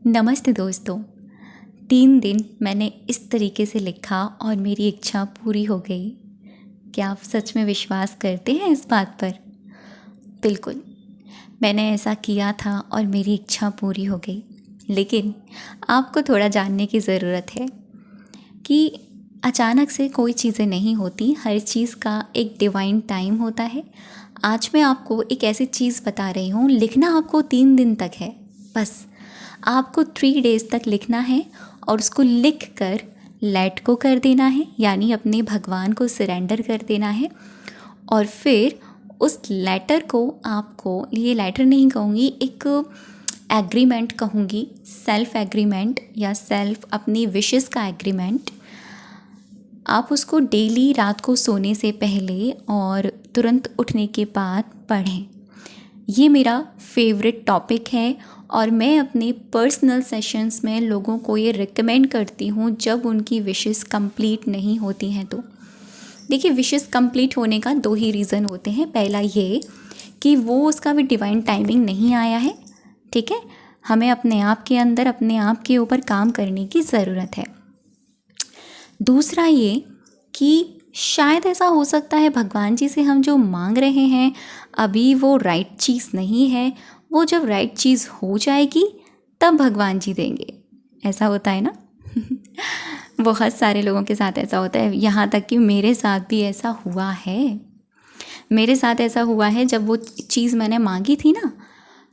नमस्ते दोस्तों। 3 दिन मैंने इस तरीके से लिखा और मेरी इच्छा पूरी हो गई। क्या आप सच में विश्वास करते हैं इस बात पर? बिल्कुल, मैंने ऐसा किया था और मेरी इच्छा पूरी हो गई। लेकिन आपको थोड़ा जानने की ज़रूरत है कि अचानक से कोई चीज़ें नहीं होती, हर चीज़ का एक डिवाइन टाइम होता है। आज मैं आपको एक ऐसी चीज़ बता रही हूँ, लिखना आपको 3 दिन तक है। बस आपको 3 डेज़ तक लिखना है और उसको लिख कर लेट को कर देना है, यानी अपने भगवान को सरेंडर कर देना है। और फिर उस लेटर को आपको, ये लेटर नहीं कहूँगी, एक एग्रीमेंट कहूँगी, सेल्फ एग्रीमेंट या सेल्फ अपनी विशेस का एग्रीमेंट। आप उसको डेली रात को सोने से पहले और तुरंत उठने के बाद पढ़ें। ये मेरा फेवरेट टॉपिक है और मैं अपने पर्सनल सेशंस में लोगों को ये रिकमेंड करती हूँ जब उनकी विशेस कंप्लीट नहीं होती हैं। तो देखिए, विशेस कंप्लीट होने का 2 ही रीज़न होते हैं। पहला ये कि वो उसका भी डिवाइन टाइमिंग नहीं आया है, ठीक है। हमें अपने आप के अंदर, अपने आप के ऊपर काम करने की ज़रूरत है। दूसरा ये कि शायद ऐसा हो सकता है भगवान जी से हम जो मांग रहे हैं अभी वो राइट चीज़ नहीं है। वो जब राइट चीज़ हो जाएगी तब भगवान जी देंगे। ऐसा होता है ना। बहुत सारे लोगों के साथ ऐसा होता है, यहाँ तक कि मेरे साथ भी ऐसा हुआ है। मेरे साथ ऐसा हुआ है, जब वो चीज़ मैंने मांगी थी ना,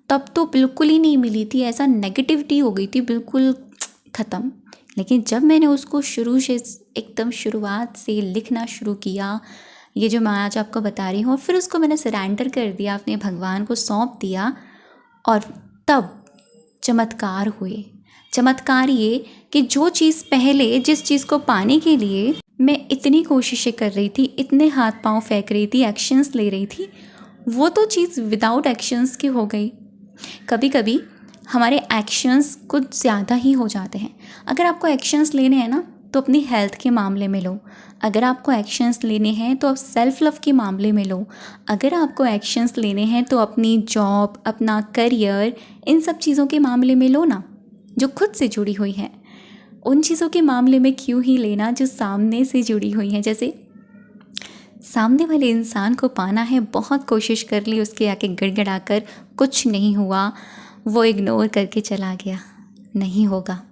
तब तो बिल्कुल ही नहीं मिली थी। ऐसा नेगेटिविटी हो गई थी, बिल्कुल ख़त्म। लेकिन जब मैंने उसको शुरू से, एकदम शुरुआत से लिखना शुरू किया, ये जो मैं आज आपको बता रही हूँ, और फिर उसको मैंने सरेंडर कर दिया, अपने भगवान को सौंप दिया, और तब चमत्कार हुए। चमत्कार ये कि जो चीज़ पहले, जिस चीज़ को पाने के लिए मैं इतनी कोशिशें कर रही थी, इतने हाथ पांव फेंक रही थी, एक्शंस ले रही थी, वो तो चीज़ विदाउट एक्शंस की हो गई। कभी कभी हमारे एक्शंस कुछ ज़्यादा ही हो जाते हैं। अगर आपको एक्शंस लेने हैं ना, तो अपनी हेल्थ के मामले में लो। अगर आपको एक्शंस लेने हैं तो आप सेल्फ लव के मामले में लो। अगर आपको एक्शंस लेने हैं तो अपनी जॉब, अपना करियर, इन सब चीज़ों के मामले में लो ना, जो खुद से जुड़ी हुई हैं। उन चीज़ों के मामले में क्यों ही लेना जो सामने से जुड़ी हुई हैं। जैसे सामने वाले इंसान को पाना है, बहुत कोशिश कर ली, उसके आके गिड़गिड़ाकर कुछ नहीं हुआ, वो इग्नोर करके चला गया। नहीं होगा,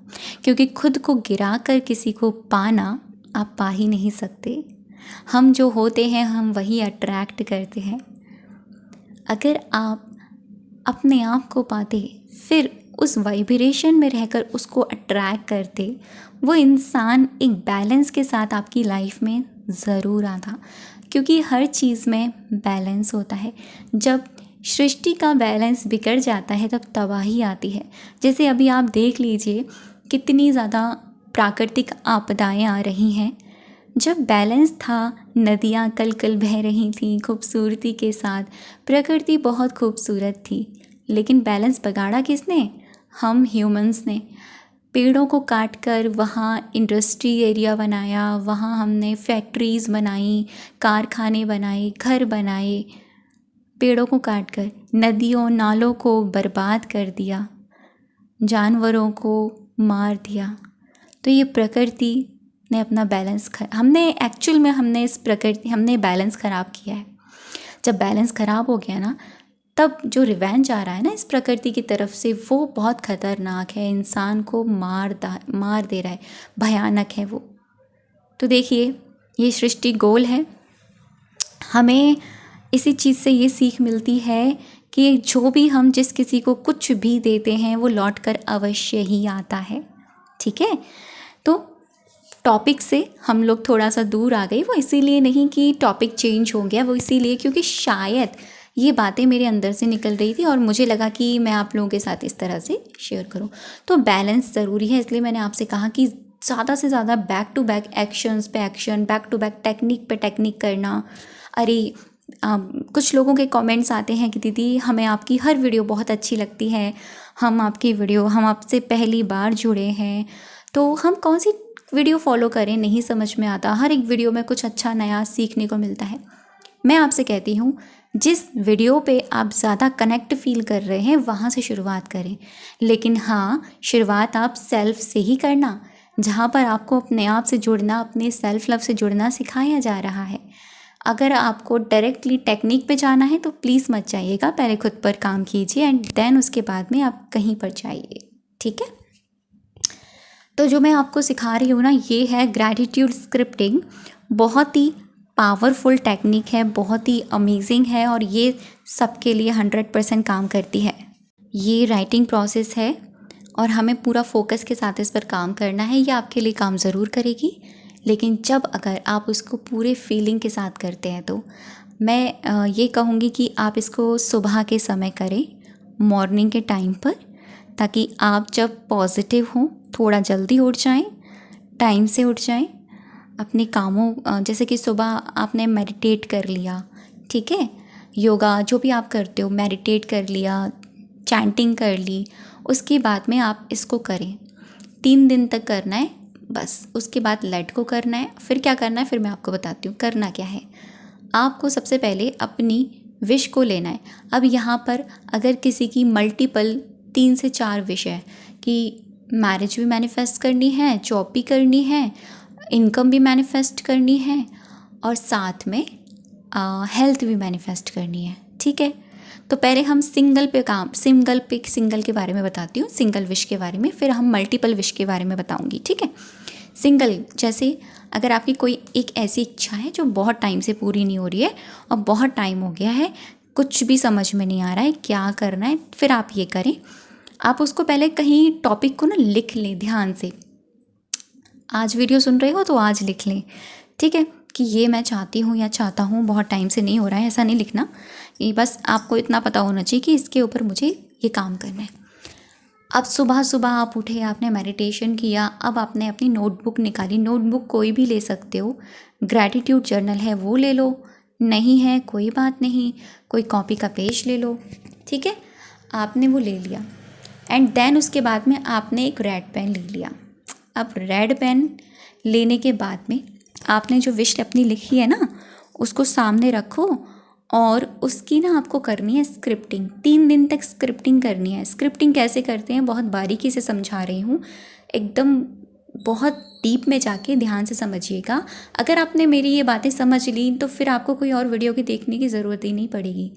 क्योंकि खुद को गिरा कर किसी को पाना आप पा ही नहीं सकते। हम जो होते हैं हम वही अट्रैक्ट करते हैं। अगर आप अपने आप को पाते, फिर उस वाइब्रेशन में रहकर उसको अट्रैक्ट करते, वो इंसान एक बैलेंस के साथ आपकी लाइफ में ज़रूर आता। क्योंकि हर चीज़ में बैलेंस होता है। जब सृष्टि का बैलेंस बिगड़ जाता है तब तबाही आती है। जैसे अभी आप देख लीजिए, कितनी ज़्यादा प्राकृतिक आपदाएं आ रही हैं। जब बैलेंस था, नदियाँ कल कल बह रही थीं खूबसूरती के साथ, प्रकृति बहुत खूबसूरत थी। लेकिन बैलेंस बिगाड़ा किसने? हम ह्यूमंस ने। पेड़ों को काट कर वहाँ इंडस्ट्री एरिया बनाया, वहाँ हमने फैक्ट्रीज़ बनाई, कारखाने बनाए, घर बनाए। पेड़ों को काट कर नदियों नालों को बर्बाद कर दिया, जानवरों को मार दिया। तो ये प्रकृति ने अपना बैलेंस हमने एक्चुअल में हमने बैलेंस ख़राब किया है। जब बैलेंस ख़राब हो गया ना, तब जो रिवेंज आ रहा है ना इस प्रकृति की तरफ से, वो बहुत ख़तरनाक है। इंसान को मार दे रहा है, भयानक है वो। तो देखिए, ये सृष्टि गोल है। हमें इसी चीज़ से ये सीख मिलती है कि जो भी हम जिस किसी को कुछ भी देते हैं वो लौट कर अवश्य ही आता है। ठीक है। तो टॉपिक से हम लोग थोड़ा सा दूर आ गए। वो इसीलिए नहीं कि टॉपिक चेंज हो गया, वो इसीलिए क्योंकि शायद ये बातें मेरे अंदर से निकल रही थी और मुझे लगा कि मैं आप लोगों के साथ इस तरह से शेयर करूं। तो बैलेंस ज़रूरी है, इसलिए मैंने आपसे कहा कि ज़्यादा से ज़्यादा बैक टू बैक एक्शंस पे action, back to back technique पे टेक्निक करना। अरे कुछ लोगों के कमेंट्स आते हैं कि दीदी हमें आपकी हर वीडियो बहुत अच्छी लगती है, हम आपसे पहली बार जुड़े हैं, तो हम कौन सी वीडियो फॉलो करें, नहीं समझ में आता। हर एक वीडियो में कुछ अच्छा नया सीखने को मिलता है। मैं आपसे कहती हूँ, जिस वीडियो पे आप ज़्यादा कनेक्ट फील कर रहे हैं वहाँ से शुरुआत करें। लेकिन हाँ, शुरुआत आप सेल्फ से ही करना, जहाँ पर आपको अपने आप से जुड़ना, अपने सेल्फ लव से जुड़ना सिखाया जा रहा है। अगर आपको डायरेक्टली टेक्निक पे जाना है तो प्लीज़ मत जाइएगा, पहले खुद पर काम कीजिए एंड देन उसके बाद में आप कहीं पर जाइए, ठीक है। तो जो मैं आपको सिखा रही हूँ ना, ये है ग्रैटिट्यूड स्क्रिप्टिंग। बहुत ही पावरफुल टेक्निक है, बहुत ही अमेजिंग है और ये सबके लिए 100% काम करती है। ये राइटिंग प्रोसेस है और हमें पूरा फोकस के साथ इस पर काम करना है। ये आपके लिए काम ज़रूर करेगी, लेकिन जब अगर आप उसको पूरे फीलिंग के साथ करते हैं तो मैं ये कहूँगी कि आप इसको सुबह के समय करें, मॉर्निंग के टाइम पर, ताकि आप जब पॉजिटिव हों, थोड़ा जल्दी उठ जाएं, टाइम से उठ जाएं अपने कामों, जैसे कि सुबह आपने मेडिटेट कर लिया, ठीक है, योगा जो भी आप करते हो, मेडिटेट कर लिया, चैंटिंग कर ली, उसके बाद में आप इसको करें। 3 दिन तक करना है बस, उसके बाद लेट को करना है। फिर क्या करना है, फिर मैं आपको बताती हूँ। करना क्या है, आपको सबसे पहले अपनी विश को लेना है। अब यहाँ पर अगर किसी की मल्टीपल 3 से 4 विश है कि मैरिज भी मैनिफेस्ट करनी है, जॉब भी करनी है, इनकम भी मैनिफेस्ट करनी है और साथ में हेल्थ भी मैनिफेस्ट करनी है, ठीक है। तो पहले हम सिंगल के बारे में बताती हूँ, सिंगल विश के बारे में, फिर हम मल्टीपल विश के बारे में बताऊँगी, ठीक है। सिंगल, जैसे अगर आपकी कोई एक ऐसी इच्छा है जो बहुत टाइम से पूरी नहीं हो रही है और बहुत टाइम हो गया है, कुछ भी समझ में नहीं आ रहा है क्या करना है, फिर आप ये करें, आप उसको पहले कहीं टॉपिक को ना लिख लें ध्यान से। आज वीडियो सुन रहे हो तो आज लिख लें, ठीक है, कि ये मैं चाहती हूँ या चाहता हूँ, बहुत टाइम से नहीं हो रहा है, ऐसा नहीं लिखना। ये बस आपको इतना पता होना चाहिए कि इसके ऊपर मुझे ये काम करना है। अब सुबह सुबह आप उठे, आपने मेडिटेशन किया, अब आपने अपनी नोटबुक निकाली, नोटबुक कोई भी ले सकते हो, ग्रैटिट्यूड जर्नल है वो ले लो, नहीं है कोई बात नहीं, कोई कॉपी का पेज ले लो, ठीक है। आपने वो ले लिया एंड देन उसके बाद में आपने एक रेड पेन ले लिया। अब रेड पेन लेने के बाद में आपने जो विश अपनी लिखी है ना, उसको सामने रखो और उसकी ना आपको करनी है स्क्रिप्टिंग। 3 दिन तक स्क्रिप्टिंग करनी है। स्क्रिप्टिंग कैसे करते हैं बहुत बारीकी से समझा रही हूँ, एकदम बहुत डीप में जाके ध्यान से समझिएगा। अगर आपने मेरी ये बातें समझ ली तो फिर आपको कोई और वीडियो की देखने की ज़रूरत ही नहीं पड़ेगी,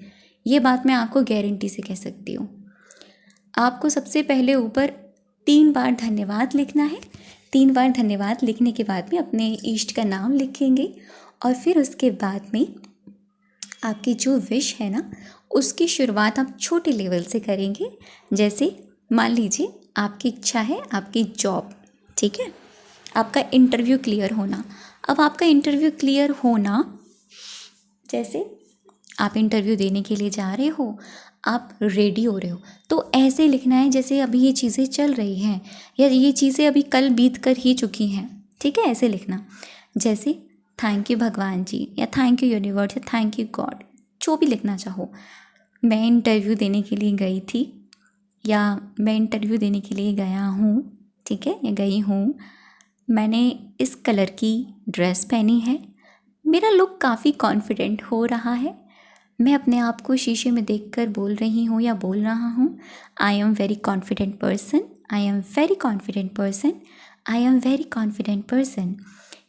ये बात मैं आपको गारंटी से कह सकती हूँ। आपको सबसे पहले ऊपर 3 बार धन्यवाद लिखना है। 3 बार धन्यवाद लिखने के बाद में अपने इष्ट का नाम लिखेंगे और फिर उसके बाद में आपकी जो विश है ना, उसकी शुरुआत आप छोटे लेवल से करेंगे। जैसे मान लीजिए आपकी इच्छा है आपकी जॉब, ठीक है, आपका इंटरव्यू क्लियर होना। अब आपका इंटरव्यू क्लियर होना, जैसे आप इंटरव्यू देने के लिए जा रहे हो, आप रेडी हो रहे हो, तो ऐसे लिखना है जैसे अभी ये चीज़ें चल रही हैं या ये चीज़ें अभी कल बीत कर ही चुकी हैं, ठीक है। ऐसे लिखना, जैसे थैंक यू भगवान जी या थैंक यू यूनिवर्स या थैंक यू गॉड, जो भी लिखना चाहो। मैं इंटरव्यू देने के लिए गई थी या मैं इंटरव्यू देने के लिए गया हूँ, ठीक है, या गई हूँ। मैंने इस कलर की ड्रेस पहनी है, मेरा लुक काफ़ी कॉन्फिडेंट हो रहा है, मैं अपने आप को शीशे में देखकर बोल रही हूँ या बोल रहा हूँ, I am very confident person, I am very confident person, I am very confident person.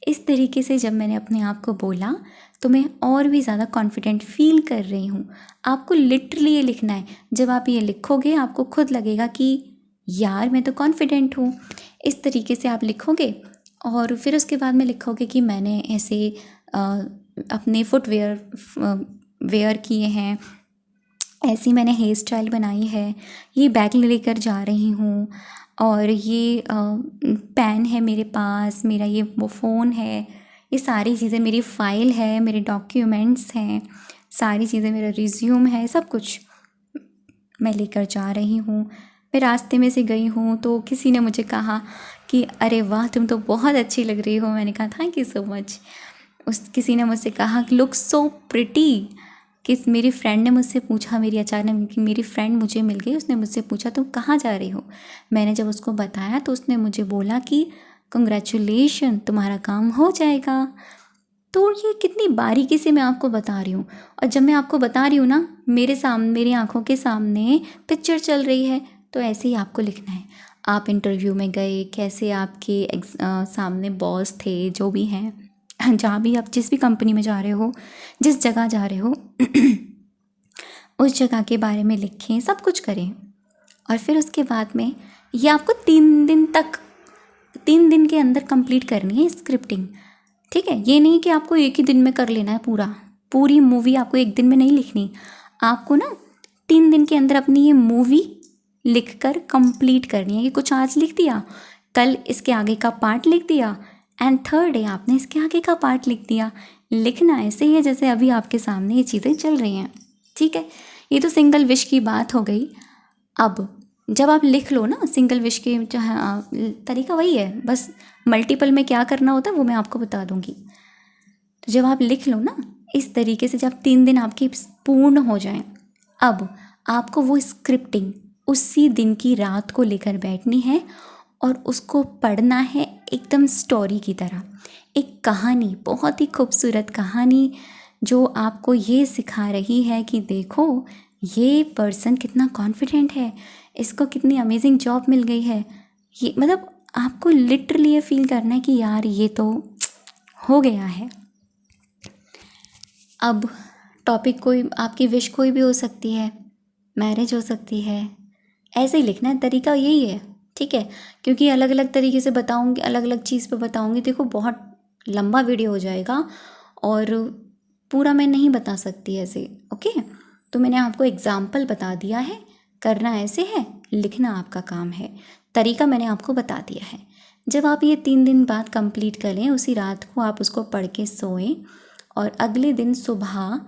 इस तरीके से जब मैंने अपने आप को बोला तो मैं और भी ज़्यादा कॉन्फिडेंट फील कर रही हूँ। आपको लिटरली ये लिखना है। जब आप ये लिखोगे आपको खुद लगेगा कि यार मैं तो कॉन्फिडेंट हूँ। इस तरीके से आप लिखोगे और फिर उसके बाद में लिखोगे कि मैंने ऐसे अपने वेयर किए हैं, ऐसी मैंने हेयर स्टाइल बनाई है, ये बैग लेकर जा रही हूँ और ये पेन है मेरे पास, मेरा ये वो फ़ोन है, ये सारी चीज़ें मेरी फ़ाइल है, मेरे डॉक्यूमेंट्स हैं, सारी चीज़ें, मेरा रिज्यूम है, सब कुछ मैं लेकर जा रही हूँ। मैं रास्ते में से गई हूँ तो किसी ने मुझे कहा कि अरे वाह तुम तो बहुत अच्छी लग रही हो। मैंने कहा थैंक यू सो मच। किसी ने मुझसे कहा लुक सो प्रिटी। मेरी फ्रेंड ने मुझसे पूछा, मेरी फ्रेंड मुझे मिल गई, उसने मुझसे पूछा तुम कहाँ जा रही हो। मैंने जब उसको बताया तो उसने मुझे बोला कि कंग्रेचुलेशन तुम्हारा काम हो जाएगा। तो ये कितनी बारीकी से मैं आपको बता रही हूँ। और जब मैं आपको बता रही हूँ ना, मेरे सामने, मेरी आंखों के सामने पिक्चर चल रही है, तो ऐसे ही आपको लिखना है। आप इंटरव्यू में गए, कैसे आपके सामने बॉस थे, जो भी हैं, जहाँ भी आप जिस भी कंपनी में जा रहे हो, जिस जगह जा रहे हो उस जगह के बारे में लिखें, सब कुछ करें। और फिर उसके बाद में ये आपको 3 दिन के अंदर कंप्लीट करनी है स्क्रिप्टिंग, ठीक है। ये नहीं कि आपको एक ही दिन में कर लेना है, पूरी मूवी आपको एक दिन में नहीं लिखनी। आपको ना 3 दिन के अंदर अपनी ये मूवी लिखकर कंप्लीट करनी है। कि कुछ आज लिख दिया, कल इसके आगे का पार्ट लिख दिया, एंड थर्ड डे आपने इसके आगे का पार्ट लिख दिया। लिखना ऐसे ही है जैसे अभी आपके सामने ये चीज़ें चल रही हैं, ठीक है। ये तो सिंगल विश की बात हो गई। अब जब आप लिख लो ना, सिंगल विश के तरीका वही है, बस मल्टीपल में क्या करना होता है वो मैं आपको बता दूंगी। तो जब आप लिख लो ना इस तरीके से, जब 3 दिन आपके पूर्ण हो जाएं, अब आपको वो स्क्रिप्टिंग उसी दिन की रात को लेकर बैठनी है और उसको पढ़ना है एकदम स्टोरी की तरह। एक कहानी, बहुत ही खूबसूरत कहानी, जो आपको ये सिखा रही है कि देखो ये पर्सन कितना कॉन्फिडेंट है, इसको कितनी अमेजिंग जॉब मिल गई है। ये मतलब आपको लिटरली ये फील करना है कि यार ये तो हो गया है। अब टॉपिक कोई, आपकी विश कोई भी हो सकती है, मैरिज हो सकती है, ऐसे ही लिखना है, तरीका यही है, ठीक है। क्योंकि अलग अलग तरीके से बताऊंगी, अलग अलग चीज़ पे बताऊंगी, देखो बहुत लंबा वीडियो हो जाएगा और पूरा मैं नहीं बता सकती ऐसे, ओके। तो मैंने आपको एग्जाम्पल बता दिया है, करना ऐसे है, लिखना आपका काम है, तरीका मैंने आपको बता दिया है। जब आप ये 3 दिन बाद कंप्लीट कर लें, उसी रात को आप उसको पढ़ के सोएं और अगले दिन सुबह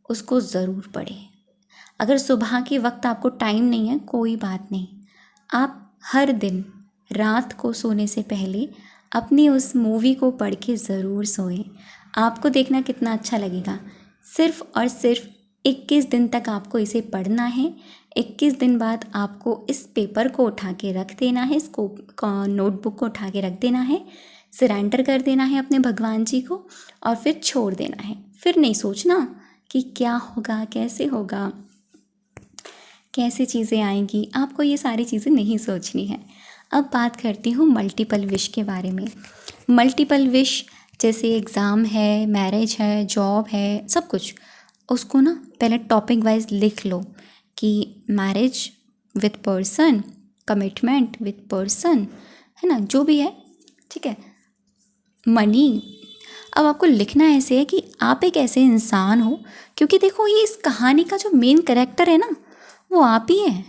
उसको ज़रूर पढ़ें। अगर सुबह के वक्त आपको टाइम नहीं है, कोई बात नहीं, आप हर दिन रात को सोने से पहले अपनी उस मूवी को पढ़ के ज़रूर सोएं। आपको देखना कितना अच्छा लगेगा। सिर्फ़ और सिर्फ 21 दिन तक आपको इसे पढ़ना है। 21 दिन बाद आपको इस पेपर को उठा के रख देना है, इसको नोटबुक को उठा के रख देना है, सरेंडर कर देना है अपने भगवान जी को और फिर छोड़ देना है। फिर नहीं सोचना कि क्या होगा, कैसे होगा, कैसे चीज़ें आएंगी, आपको ये सारी चीज़ें नहीं सोचनी है। अब बात करती हूँ मल्टीपल विश के बारे में। मल्टीपल विश जैसे एग्ज़ाम है, मैरिज है, जॉब है, सब कुछ, उसको ना पहले टॉपिक वाइज लिख लो कि marriage with person, commitment with person, है ना, जो भी है, ठीक है, मनी। अब आपको लिखना ऐसे है कि आप एक ऐसे इंसान हो, क्योंकि देखो ये इस कहानी का जो मेन कैरेक्टर है ना, वो आप ही हैं,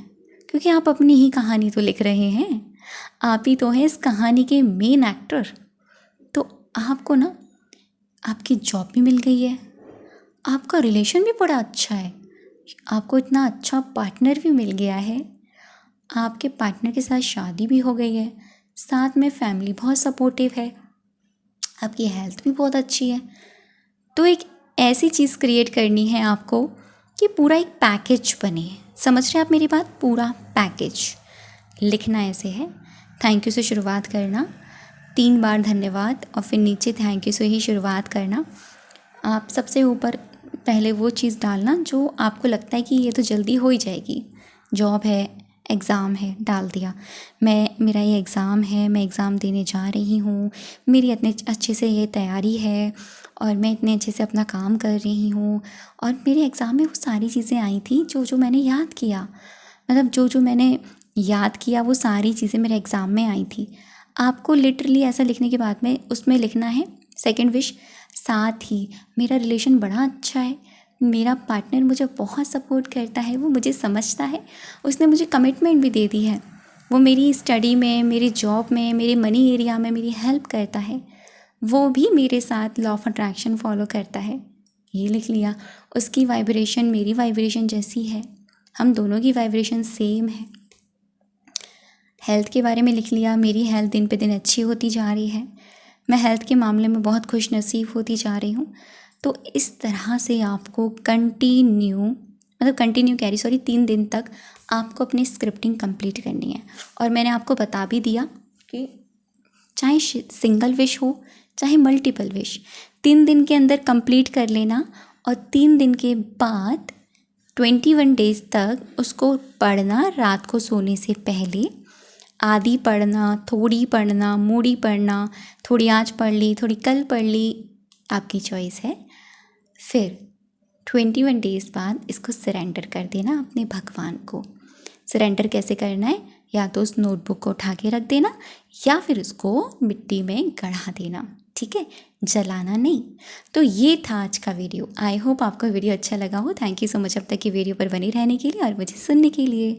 क्योंकि आप अपनी ही कहानी तो लिख रहे हैं, आप ही तो हैं इस कहानी के मेन एक्टर। तो आपको ना आपकी जॉब भी मिल गई है, आपका रिलेशन भी बड़ा अच्छा है, आपको इतना अच्छा पार्टनर भी मिल गया है, आपके पार्टनर के साथ शादी भी हो गई है, साथ में फैमिली बहुत सपोर्टिव है, आपकी हेल्थ भी बहुत अच्छी है। तो एक ऐसी चीज़ क्रिएट करनी है आपको कि पूरा एक पैकेज बने। समझ रहे हैं आप मेरी बात? पूरा पैकेज लिखना ऐसे है। थैंक यू से शुरुआत करना, 3 बार धन्यवाद और फिर नीचे थैंक यू से ही शुरुआत करना। आप सबसे ऊपर पहले वो चीज़ डालना जो आपको लगता है कि ये तो जल्दी हो ही जाएगी। जॉब है, एग्ज़ाम है, डाल दिया, मेरा ये एग्ज़ाम है, मैं एग्ज़ाम देने जा रही हूँ, मेरी इतने अच्छे से ये तैयारी है और मैं इतने अच्छे से अपना काम कर रही हूँ और मेरे एग्ज़ाम में वो सारी चीज़ें आई थी जो जो मैंने याद किया, मतलब जो जो मैंने याद किया वो सारी चीज़ें मेरे एग्ज़ाम में आई थी। आपको लिटरली ऐसा लिखने के बाद में उसमें लिखना है सेकंड विश, साथ ही मेरा रिलेशन बड़ा अच्छा है, मेरा पार्टनर मुझे बहुत सपोर्ट करता है, वो मुझे समझता है, उसने मुझे कमिटमेंट भी दे दी है, वो मेरी स्टडी में, मेरी जॉब में, मेरे मनी एरिया में मेरी हेल्प करता है, वो भी मेरे साथ लॉ ऑफ अट्रैक्शन फॉलो करता है। ये लिख लिया। उसकी वाइब्रेशन मेरी वाइब्रेशन जैसी है, हम दोनों की वाइब्रेशन सेम है। हेल्थ के बारे में लिख लिया, मेरी हेल्थ दिन पे दिन अच्छी होती जा रही है, मैं हेल्थ के मामले में बहुत खुश नसीब होती जा रही हूँ। तो इस तरह से आपको कंटिन्यू 3 दिन तक आपको अपनी स्क्रिप्टिंग कंप्लीट करनी है। और मैंने आपको बता भी दिया कि चाहे सिंगल विश हो चाहे मल्टीपल विश, 3 दिन के अंदर कंप्लीट कर लेना और 3 दिन के बाद 21 डेज़ तक उसको पढ़ना रात को सोने से पहले। आधी पढ़ना, थोड़ी पढ़ना, मूड़ी पढ़ना, थोड़ी आज पढ़ ली, थोड़ी कल पढ़ ली, आपकी चॉइस है। फिर 21 डेज़ बाद इसको सरेंडर कर देना अपने भगवान को। सरेंडर कैसे करना है? या तो उस नोटबुक को उठा के रख देना या फिर उसको मिट्टी में गड़ा देना, ठीक है, जलाना नहीं। तो ये था आज का वीडियो। आई होप आपको वीडियो अच्छा लगा हो। थैंक यू सो मच अब तक की वीडियो पर बने रहने के लिए और मुझे सुनने के लिए।